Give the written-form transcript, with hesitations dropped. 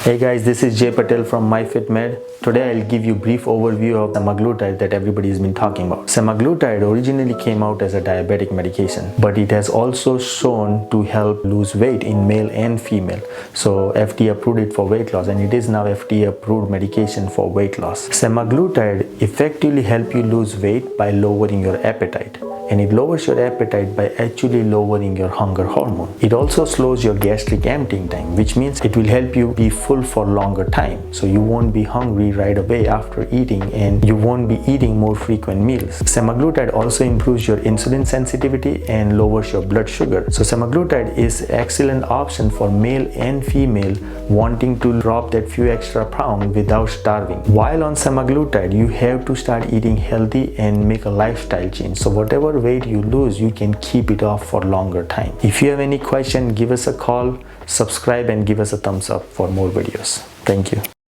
Hey guys, this is Jay Patel from MyFitMed. Today I'll give you a brief overview of semaglutide that everybody has been talking about. Semaglutide originally came out as a diabetic medication, but it has also shown to help lose weight in male and female. So FDA approved it for weight loss, and it is now FDA approved medication for weight loss. Semaglutide effectively helps you lose weight by lowering your appetite. And it lowers your appetite by actually lowering your hunger hormone. It also slows your gastric emptying time, which means it will help you be full for longer time. So you won't be hungry right away after eating, and you won't be eating more frequent meals. Semaglutide also improves your insulin sensitivity and lowers your blood sugar. So semaglutide is an excellent option for male and female wanting to drop that few extra pounds without starving. While on semaglutide, you have to start eating healthy and make a lifestyle change. So whatever weight you lose, you can keep it off for longer time. If you have any question, give us a call, subscribe, and give us a thumbs up for more videos. Thank you.